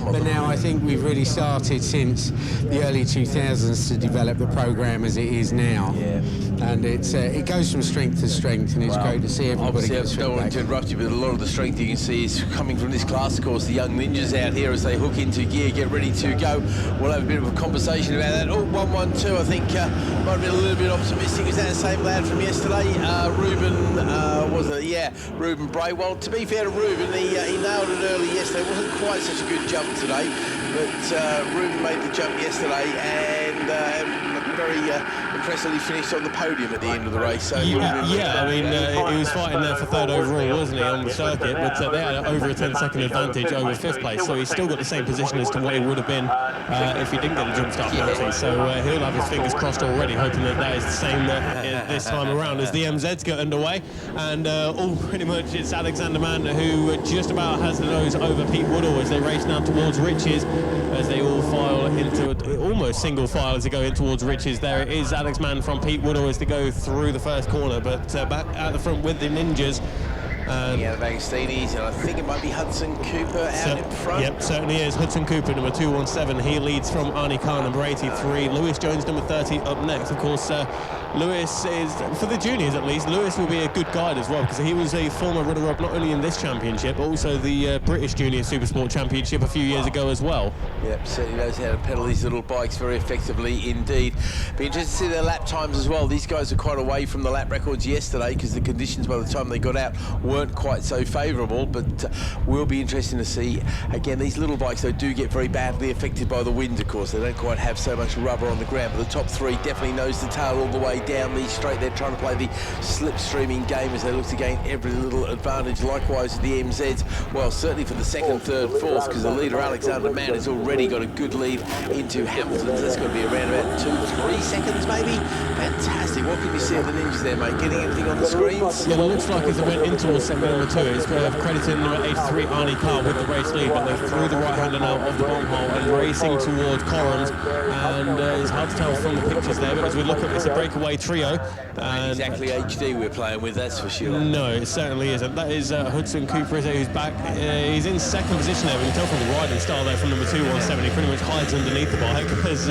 But now I think we've really started since the early 2000s to develop the program as it is now. Yeah. And it goes from strength to strength, and it's great to see everybody get Obviously, I don't want to interrupt you, but a lot of the strength you can see is coming from this class. Of course, the young ninjas out here as they hook into gear, get ready to go. We'll have a bit of a conversation about that. Oh, 112, I think, might have been a little bit optimistic. Is that the same lad from yesterday? Ruben, was it? Yeah, Ruben Bray. Well, to be fair to Ruben, he nailed it early yesterday. It wasn't quite such a good jump today, but Ruben made the jump yesterday and very impressively finished on the podium at the end of the race. So yeah, I mean, he was fighting there for third overall, wasn't he, on the circuit, but they had over a 10-second advantage over fifth place, so he's still got the same position as to what he would have been if he didn't get a jump start penalty. So he'll have his fingers crossed already, hoping that is the same this time around as the MZs get underway. And pretty much it's Alexander Mann who just about has the nose over Pete Woodall as they race now towards Riches, as they all file into almost single file as they go in towards Riches. There it is, Alex Mann from Pete Woodall as they go through the first corner, but back at the front with the ninjas. Yeah, the Bagastini's, and I think it might be Hudson Cooper out in front. Yep, certainly is. Hudson Cooper, number 217. He leads from Arnie Carr, number 83. Lewis Jones, number 30, up next. Of course, Lewis is, for the juniors at least, Lewis will be a good guide as well, because he was a former runner-up not only in this championship, but also the British Junior Supersport Championship a few years ago as well. Yep, certainly knows how to pedal these little bikes very effectively indeed. Be interested to see their lap times as well. These guys are quite away from the lap records yesterday because the conditions by the time they got out weren't quite so favourable, but will be interesting to see. Again, these little bikes, they do get very badly affected by the wind, of course. They don't quite have so much rubber on the ground, but the top three definitely nose to tail all the way down the straight. They're trying to play the slipstreaming game as they look to gain every little advantage. Likewise with the MZs, well, certainly for the second, third, fourth, because the leader Alexander Mann has already got a good lead into Hamilton. That's going to be around about 2-3 seconds maybe. Fantastic. What can you see of the ninjas there, mate? Getting anything on the screens? Yeah, well, it looks like as they went in towards segment number 2, it's crediting number 83 Arnie Carr with the race lead, but they threw the right-hander now off the bottom hole and racing towards Corrans, and it's hard to tell from the pictures there, but as we look at it's a breakaway trio. And exactly HD we're playing with, that's for sure. No, it certainly isn't. That is Hudson Cooper, who's back. He's in second position there. We can tell from the riding style there from number 217. He pretty much hides underneath the bike as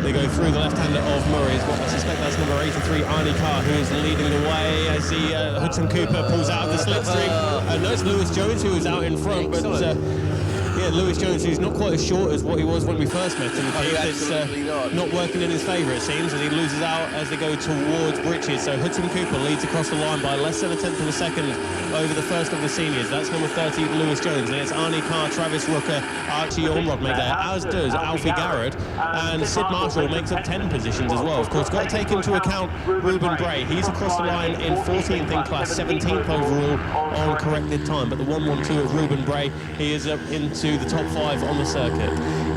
they go through the left-hander of Murray's. But I suspect that's number 83 Arnie Carr who is leading the way as the Hudson Cooper pulls out of the slipstream. No, it's Lewis Jones who is out in front, but yeah, Lewis Jones, who's not quite as short as what he was when we first met him. It's not working in his favour, it seems, as he loses out as they go towards Britches. So Hudson Cooper leads across the line by less than a tenth of a second over the first of the seniors. That's number 30, Lewis Jones. And it's Arnie Carr, Travis Rucker, Archie Ormrod make there, as does Alfie Garrett. And Sid Marshall makes up 10 positions as well. Of course, got to take into account Ruben Bray. He's across the line in 14th in class, 17th overall on corrected time. But the 112 of Ruben Bray, he is up into the top 5 on the circuit.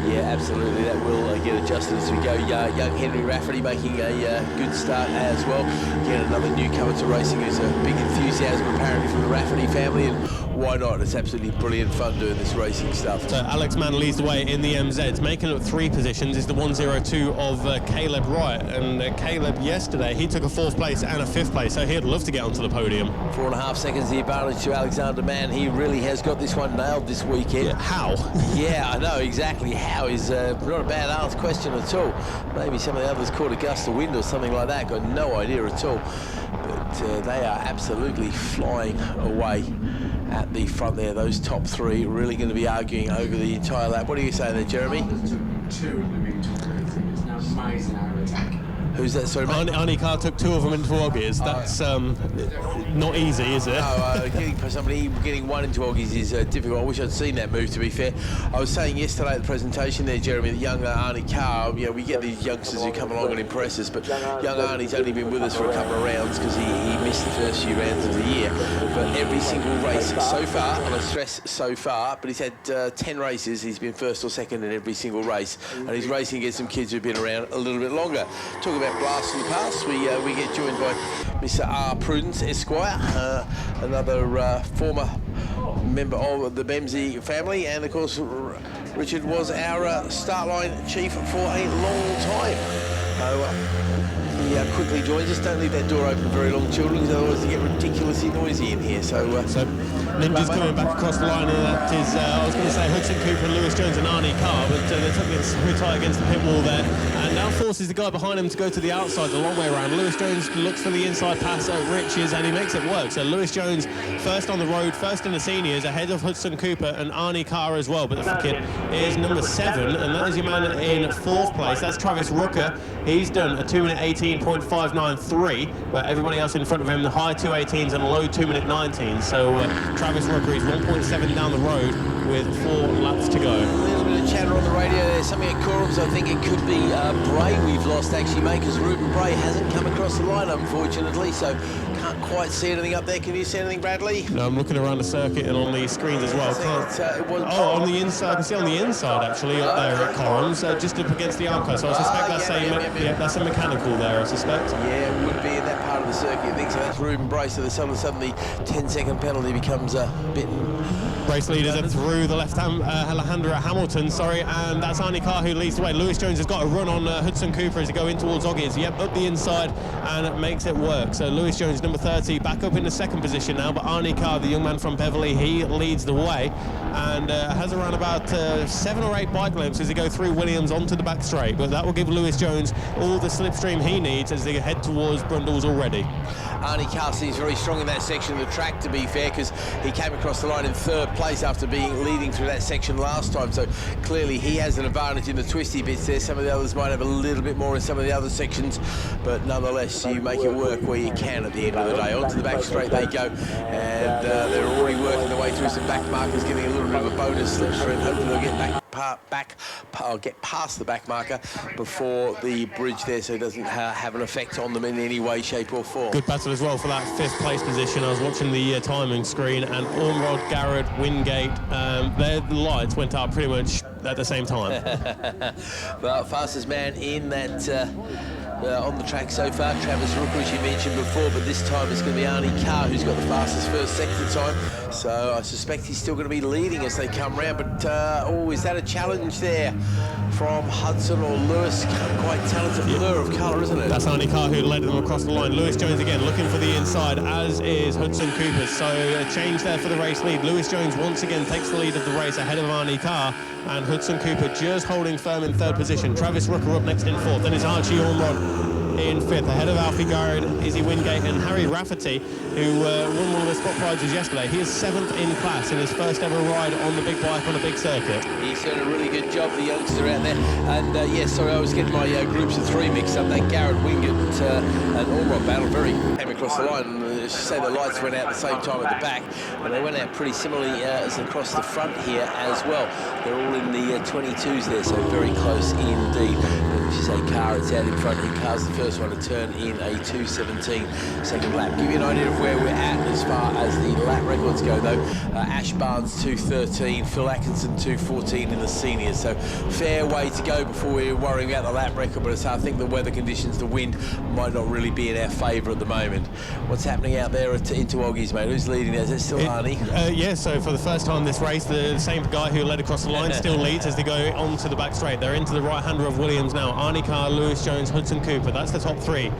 Yeah, absolutely. That will get adjusted as we go. Young Henry Rafferty making a good start as well. Again, another newcomer to racing who's a big enthusiasm apparently from the Rafferty family, and why not? It's absolutely brilliant fun doing this racing stuff. So Alex Mann leads the way in the MZs. Making up 3 positions is the 102 of Caleb Wright. And Caleb yesterday, he took a 4th place and a 5th place, so he'd love to get onto the podium. 4.5 seconds the advantage to Alexander Mann. He really has got this one nailed this weekend. Yeah, how? Yeah, I know exactly how is not a bad asked question at all. Maybe some of the others caught a gust of wind or something like that. Got no idea at all. But they are absolutely flying away at the front there. Those top 3 really going to be arguing over the entire lap. What do you say there, Jeremy? Two of them into everything. It's now amazing our attack. Who's that? Sorry, Arnie Carr took 2 of them into Oggies. That's not easy, is it? No, getting 1 into Oggies is difficult. I wish I'd seen that move, to be fair. I was saying yesterday at the presentation there, Jeremy, that young Arnie Carr, we get these youngsters who come along and impress us, but young Arnie's only been with us for a couple of rounds because he missed the first few rounds of the year. But every single race so far, and I stress so far, but he's had 10 races, he's been 1st or 2nd in every single race, and he's racing against some kids who've been around a little bit longer. Talking about blast from the past, we get joined by Mr. R. Prudence Esquire, another former member of the BMC family, and of course Richard was our start line chief for a long time. So he quickly joins us. Don't leave that door open very long, children, because otherwise they get ridiculously noisy in here. So Ninja's coming back across the line, and that is, I was going to say Hudson Cooper, Lewis Jones and Arnie Carr, but they took it so tight against the pit wall there, and now forces the guy behind him to go to the outside the long way around. Lewis Jones looks for the inside pass at Riches, and he makes it work. So Lewis Jones first on the road, first in the seniors, ahead of Hudson Cooper and Arnie Carr as well, but the kid is number 7, and that is your man in 4th place. That's Travis Rooker. He's done a 2-minute 18.593, but everybody else in front of him, the high 2:18s and low 2-minute 19. So Travis Rooker is 1.7 down the road with 4 laps to go. A little bit of chatter on the radio there. Something at Corums. I think it could be Bray we've lost, actually, mate, because Ruben Bray hasn't come across the line, unfortunately, so can't quite see anything up there. Can you see anything, Bradley? No, I'm looking around the circuit and on the screens as well. On the inside, I can see on the inside, actually, up there at Corums, just up against the armcar, so I suspect that's a mechanical there, I suspect. Yeah, it would be in that part of the circuit, I think, so that's Ruben Bray, so suddenly 10-second penalty becomes a bit... Race leaders are through the left-hand Alejandro Hamilton, and that's Arnie Carr who leads the way. Lewis Jones has got a run on Hudson Cooper as they go in towards Oggies. Yep, up the inside, and it makes it work. So Lewis Jones, number 30, back up in the 2nd position now, but Arnie Carr, the young man from Beverly, he leads the way and has around about 7 or 8 bike lengths as they go through Williams onto the back straight, but that will give Lewis Jones all the slipstream he needs as they head towards Brundles already. Arnie Carr seems very strong in that section of the track, to be fair, because he came across the line in 3rd place after leading through that section last time, so clearly he has an advantage in the twisty bits there. Some of the others might have a little bit more in some of the other sections, but nonetheless you make it work where you can at the end of the day. Onto the back straight they go, and they're already working their way through some back markers, getting a little bit of a bonus slipstream. Hopefully they'll get get past the back marker before the bridge there, so it doesn't have an effect on them in any way, shape or form. Good battle as well for that 5th place position. I was watching the timing screen, and Ormrod, Garrett, Wingate, their lights went up pretty much at the same time. But fastest man in that on the track so far, Travis Rooker, as you mentioned before, but this time it's going to be Arnie Carr who's got the fastest first sector time, so I suspect he's still going to be leading as they come round, but is that a challenge there from Hudson or Lewis? Can't quite tell. It's a blur of colour, isn't it? That's Arnie Carr who led them across the line. Lewis Jones again looking for the inside, as is Hudson Cooper, so a change there for the race lead. Lewis Jones once again takes the lead of the race ahead of Arnie Carr, and Hudson Cooper just holding firm in 3rd position. Travis Rooker up next in 4th, then it's Archie Ormrod in 5th, ahead of Alfie Garrett, Izzy Wingate and Harry Rafferty, who won one of the spot prizes yesterday. He is 7th in class in his first ever ride on the big bike on a big circuit. He's done a really good job, the youngster out there. And I was getting my groups of 3 mixed up. That Garrett, Wingate and Ormrod battle came across the line. As you say, the lights went out at the same time at the back, and they went out pretty similarly as across the front here as well. They're all in the 22s there, so very close indeed. As you say, Carr, it's out in front, and Carr's the first one to turn in a 2:17 second lap. Give you an idea of where we're at as far as the lap records go, though. Ash Barnes 2:13, Phil Atkinson 2:14 in the seniors, so fair way to go before we're worrying about the lap record, but I think the weather conditions, the wind, might not really be in our favour at the moment. What's happening out there into Oggies, mate? Who's leading there? Is it still Arnie? Yeah, so for the first time this race, the same guy who led across the line still leads as they go onto the back straight. They're into the right-hander of Williams now. Arnie Carr, Lewis Jones, Hudson Cooper. That's the top 3.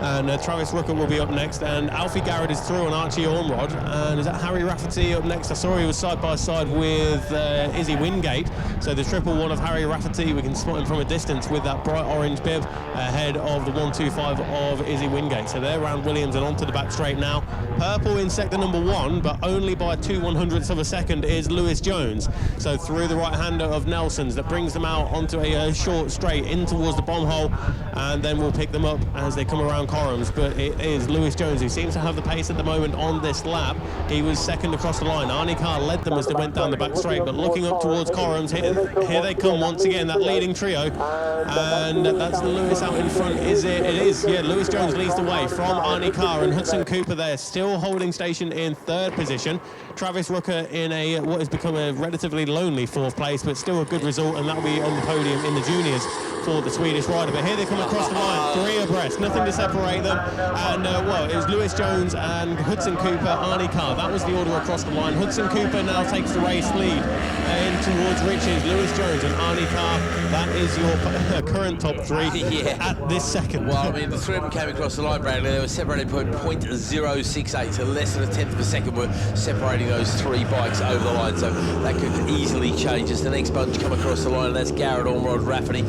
And Travis Rooker will be up next, and Alfie Garrett is through on Archie Ormrod, and is that Harry Rafferty up next? I saw he was side by side with Izzy Wingate, so the triple one of Harry Rafferty, we can spot him from a distance with that bright orange bib ahead of the 125 of Izzy Wingate. So they're around Williams and onto the back straight now. Purple in sector number 1, but only by 2/100ths of a second is Lewis Jones. So through the right-hander of Nelson's, that brings them out onto a short straight in towards the bomb hole, and then we'll pick them up as they come around Corums. But it is Lewis Jones who seems to have the pace at the moment on this lap. He was 2nd across the line. Arnie Carr led them as they went down the back straight, but looking up towards Corums, here they come once again, that leading trio, and that's the Lewis out in front. Is it? It is, yeah. Lewis Jones leads the way from Arnie Carr, and Hudson Cooper there still holding station in 3rd position. Travis Rucker in what has become a relatively lonely 4th place, but still a good result, and that'll be on the podium in the juniors for the Swedish rider. But here they come across the line, 3 abreast, nothing to separate them. And well, it was Lewis Jones and Hudson Cooper, Arnie Carr. That was the order across the line. Hudson Cooper now takes the race lead in towards Riches. Lewis Jones and Arnie Carr, that is your current top 3 at this second. Well, I mean, the 3 of them came across the line, Bradley. They were separated by 0.068, so less than a tenth of a second were separating those 3 bikes over the line. So that could easily change as the next bunch come across the line, and that's Garrett, Ormerod, Rafferty,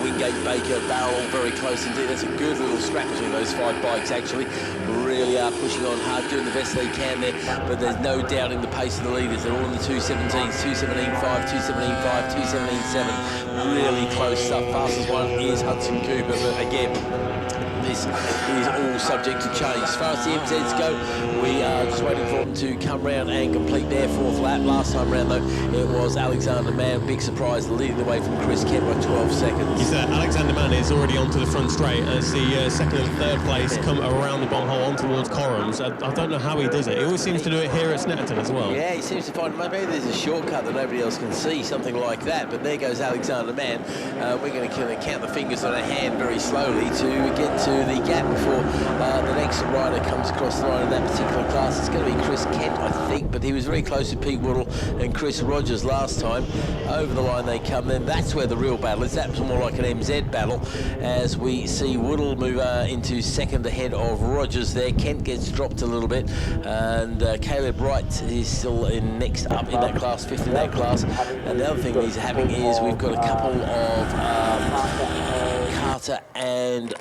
Wingate, Baker, Barrel, all very close indeed. That's a good little scrap between those 5 bikes, actually. Really are pushing on hard, doing the best they can there, but there's no doubting the pace of the leaders. They're all in the 217s, 217.5, 217.5, 217.7. Really close stuff. Fastest one is Hudson Cooper, but again, this is all subject to change. As far as the MZs go, we are just waiting for them to come round and complete their 4th lap. Last time round, though, it was Alexander Mann, big surprise, leading the way from Chris Kent by 12 seconds. Alexander Mann is already onto the front straight as the 2nd and 3rd place come around the bomb hole on towards Corrams. I don't know how he does it. He always seems to do it here at Snetterton as well. Yeah, he seems to find maybe there's a shortcut that nobody else can see, something like that. But there goes Alexander Mann. We're going to count the fingers on a hand very slowly to get to the gap before the next rider comes across the line in that particular class. It's going to be Chris Kent, I think, but he was very close to Pete Woodall and Chris Rogers last time. Over the line they come, then that's where the real battle is. That's more like an MZ battle, as we see Woodall move into 2nd ahead of Rogers there. Kent gets dropped a little bit, and Caleb Wright is still in next up in that class, 5th in that class. And the other thing he's having is we've got a couple of Carter and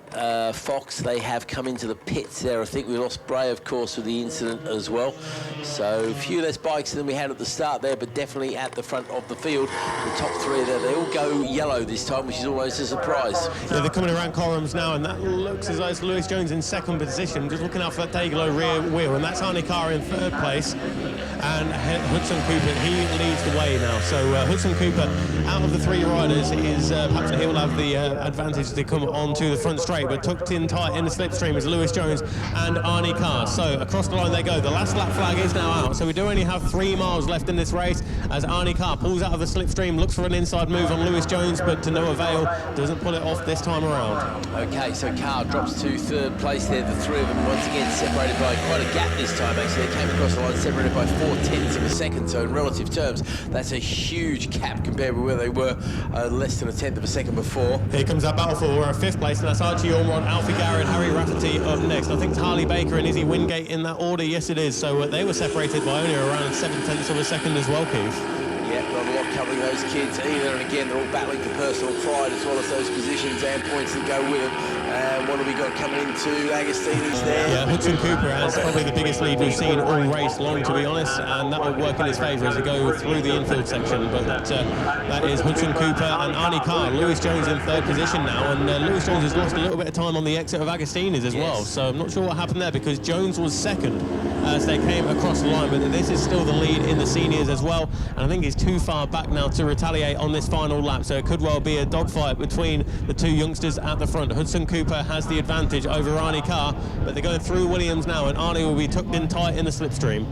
Fox. They have come into the pits there. I think we lost Bray, of course, with the incident as well. So a few less bikes than we had at the start there, but definitely at the front of the field. The top 3 there, they all go yellow this time, which is always a surprise. Yeah, they're coming around Corrams now, and that looks as though it's Lewis Jones in 2nd position, just looking out for that Dayglow rear wheel, and that's Arnie Carr in 3rd place. And Hudson Cooper, he leads the way now. So Hudson Cooper, out of the 3 riders, is perhaps he will have the advantage to come onto the front straight, but tucked in tight in the slipstream is Lewis Jones and Arnie Carr. So across the line they go. The last lap flag is now out, so we do only have 3 miles left in this race as Arnie Carr pulls out of the slipstream, looks for an inside move on Lewis Jones, but to no avail, doesn't pull it off this time around. Okay, so Carr drops to 3rd place there. The 3 of them once again separated by quite a gap this time, actually. They came across the line separated by 0.4 of a second, so in relative terms that's a huge gap compared with where they were less than a tenth of a second before. Here comes that battle for 5th place, and that's Archie Ormerod, Alfie Garrett, Harry Rafferty up next. I think it's Harley Baker and Izzy Wingate in that order. Yes, it is. So they were separated by only around 7/10 of a second as well, Keith. Yeah, not a lot covering those kids either, and again they're all battling for personal pride as well as those positions and points that go with them. And what have we got coming into Agostini's there? Yeah, Hudson Cooper has probably the biggest lead we've seen all race long, to be honest, and that will work in his favour as they go through the infield section. But that is Hudson Cooper and Arnie Carr. Lewis Jones in 3rd position now, and Lewis Jones has lost a little bit of time on the exit of Agostini's as well, so I'm not sure what happened there because Jones was 2nd as they came across the line, but this is still the lead in the seniors as well, and I think he's too far back now to retaliate on this final lap, so it could well be a dogfight between the 2 youngsters at the front. Hudson Cooper has the advantage over Arnie Carr, but they're going through Williams now, and Arnie will be tucked in tight in the slipstream.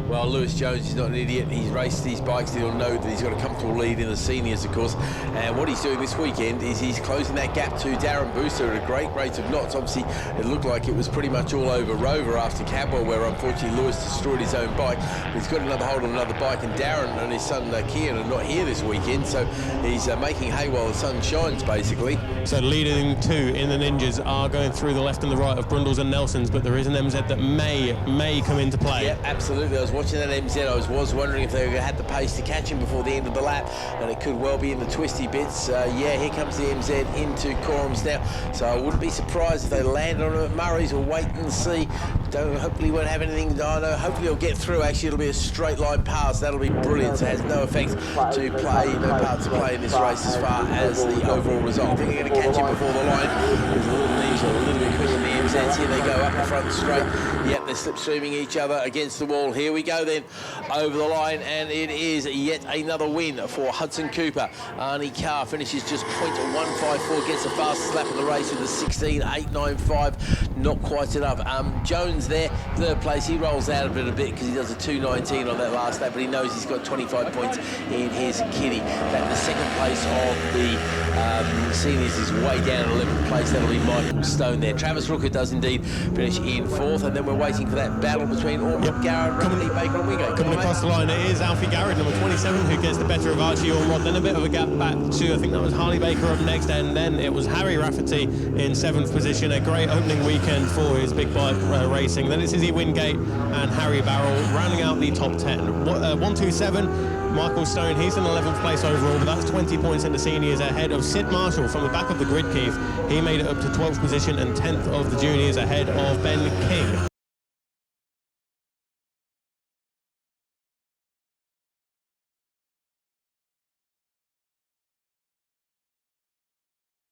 Well, Lewis Jones is not an idiot. He's raced these bikes. He'll know that he's got a comfortable lead in the seniors, of course, and what he's doing this weekend is he's closing that gap to Darren Booster at a great rate of knots. Obviously, it looked like it was pretty much all over Rover after Cadwell, where unfortunately Lewis destroyed his own bike. But he's got another hold on another bike, and Darren and his son Kian are not here this weekend, so he's making hay while the sun shines, basically. So the leading 2 in the Ninjas are going through the left and the right of Brundles and Nelsons, but there is an MZ that may come into play. Yeah, absolutely. I was watching that MZ. I was wondering if they had the pace to catch him before the end of the lap, and it could well be in the twisty bits. Yeah, here comes the MZ into Corrams now, so I wouldn't be surprised if they land on him at Murray's. We'll wait and see. Hopefully won't have anything. I know. Hopefully he'll get through. Actually, it'll be a straight line pass. That'll be brilliant. So it has no effect to play, no part to play in this race as far as the overall result. I think they're going to catch him before the line. There's a little lead, a little bit quicker than the MZs. Here they go up the front straight. Yep, they're slipstreaming each other against the wall. Here we go then, over the line, and it is yet another win for Hudson Cooper. Arnie Carr finishes just .154, gets the fastest lap of the race with a 16.895. Not quite enough. Jones Hudson's there, third place. He rolls out of it a bit because he does a 2:19 on that last lap, but he knows he's got 25 points in his kitty. That the second place of the seniors is way down in 11th place. That'll be Michael Stone there. Travis Rooker does indeed finish in 4th, and then we're waiting for that battle between Ormrod, Garrett, Ronnie Baker and Wingate. Coming across the line, it is Alfie Garrett, number 27, who gets the better of Archie Ormrod. Then a bit of a gap back to, I think that was Harley Baker up next, and then it was Harry Rafferty in 7th position. A great opening weekend for his big bike racing. Then it's Izzy Wingate and Harry Barrell rounding out the top 10. 127, Michael Stone, he's in 11th place overall, but that's 20 points in the seniors ahead of Sid Marshall from the back of the grid, Keith. He made it up to 12th position and 10th of the juniors ahead of Ben King.